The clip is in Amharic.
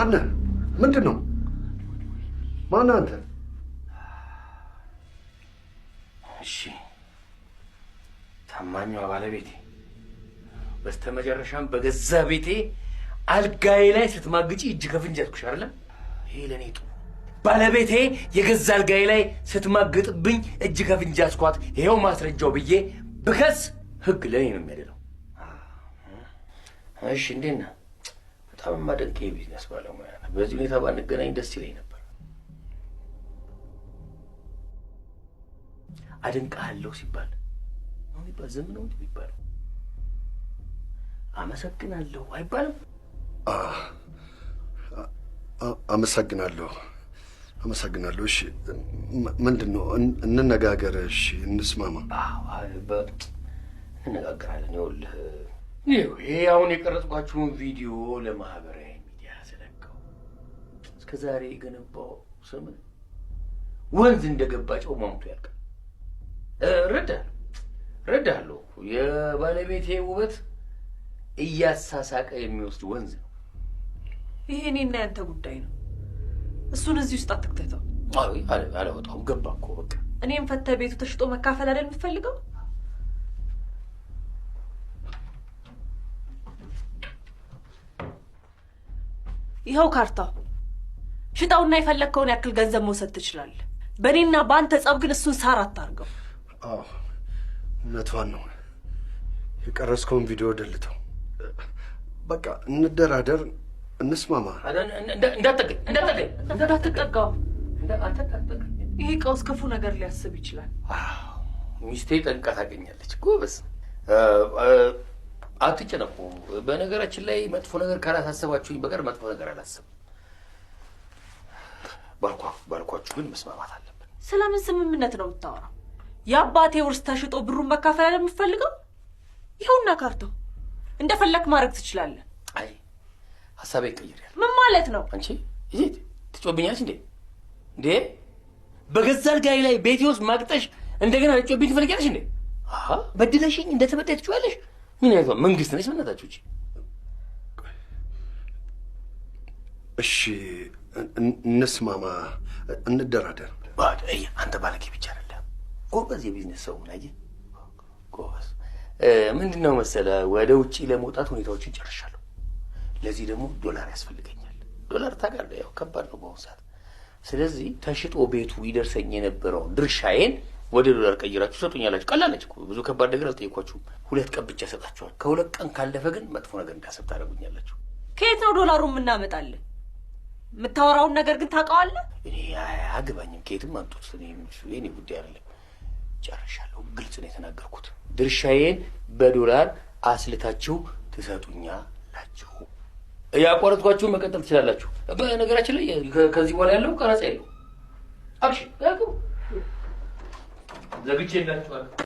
ማነህ? ምንድን ነው? ማነህ አንተ? እሺ ታማኟ ባለቤቴ በስተመጨረሻም በገዛ ቤቴ አልጋዬ ላይ ስትማግጪ እጅ ከፍንጅ ያዝኩሽ አይደለም? ይሄ ለኔ ጥሩ። ባለቤቴ የገዛ አልጋዬ ላይ ስትማግጥብኝ እጅ ከፍንጅ ያዝኳት ይሄው ማስረጃው ብዬ ብከስ ህግ ለኔ ነው የሚያደለው። እሺ እንዴት ነህ? በጣም ማደንቅ የቢዝነስ ባለሙያ ነህ። በዚህ ሁኔታ ባንገናኝ ደስ ይለኝ ነበር። አደንቅሃለሁ ሲባል አሁን ይባል ዝም ነው እንጂ ይባላል። አመሰግናለሁ አይባልም? አመሰግናለሁ። እሺ ምንድን ነው? እንነጋገር። እሺ እንስማማ። እንነጋገራለን። ይሄ አሁን የቀረጽኳችሁን ቪዲዮ ለማህበራዊ ሚዲያ ስለቀው እስከ ዛሬ የገነባው ስም ወንዝ እንደገባ ጨው ሟምቶ ያልቃል። ረዳለሁ። የባለቤቴ ውበት እያሳሳቀ የሚወስድ ወንዝ ነው። ይሄ እኔና ያንተ ጉዳይ ነው። እሱን እዚህ ውስጥ አትክተተው። አላወጣሁም። ገባ እኮ በቃ። እኔም ፈተህ ቤቱ ተሽጦ መካፈል አይደል የምትፈልገው? ይኸው ካርታው። ሽጣውና የፈለግከውን ያክል ገንዘብ መውሰድ ትችላለህ። በእኔና በአንተ ጸብ ግን እሱን ሳር አታርገው። እውነቷን ነው። የቀረጽከውን ቪዲዮ ደልተው። በቃ እንደራደር፣ እንስማማ። እንዳትጠጋው። ይሄ ቀውስ ክፉ ነገር ሊያስብ ይችላል። ሚስቴ ጠንቃ ታገኛለች። ጎበዝ። አትጨነቁ። በነገራችን ላይ መጥፎ ነገር ካላሳሰባችሁኝ በቀር መጥፎ ነገር አላስብም። ባልኳችሁ ግን መስማማት አለብን። ስለምን ስምምነት ነው የምታወራው? የአባቴ ውርስ ተሽጦ ብሩን መካፈል አይደል የምትፈልገው? ይኸውና ካርታው፣ እንደፈለክ ማድረግ ትችላለህ። አይ ሐሳቤ ቀይሬያለሁ። ምን ማለት ነው? አንቺ እዚህ ትጮብኛለሽ እንዴ? በገዛ አልጋዬ ላይ ቤቴ ውስጥ ማቅጠሽ እንደገና ልጮብኝ ትፈልጊያለሽ እንዴ? በድለሽኝ እንደተበዳይ ትጮያለሽ? ምን አይነት መንግስት ነሽ? በእናታችሁ እሺ እንስማማ፣ እንደራደር። አንተ ባለጌ ብቻ አይደለም፣ ጎበዝ የቢዝነስ ሰው ነህ። ጎበዝ ምንድን ነው መሰለህ፣ ወደ ውጪ ለመውጣት ሁኔታዎችን ጨርሻለሁ። ለዚህ ደግሞ ዶላር ያስፈልገኛል። ዶላር ታውቃለህ፣ ያው ከባድ ነው በአሁኑ ሰዓት። ስለዚህ ተሽጦ ቤቱ ይደርሰኝ የነበረውን ድርሻዬን ወደ ዶላር ቀይራችሁ ሰጡኛላችሁ። ቀላል ነች እኮ፣ ብዙ ከባድ ነገር አልጠየኳችሁም። 2 ቀን ብቻ ሰጣችኋል። ከ2 ቀን ካለፈ ግን መጥፎ ነገር እንዳሰብ ታደርጉኛላችሁ። ከየት ነው ዶላሩን የምናመጣለን? የምታወራውን ነገር ግን ታውቀዋለህ? እኔ አያገባኝም። ከየትም አምጡት፣ የኔ ጉዳይ አይደለም። ጨርሻለሁ። ግልጽ ነው የተናገርኩት። ድርሻዬን በዶላር አስልታችሁ ትሰጡኛላችሁ። ያቋረጥኳችሁን መቀጠል ትችላላችሁ። በነገራችን ላይ ከዚህ በኋላ ያለው ቀረጻ የለው። አብሽ ዘግቼላችኋለሁ።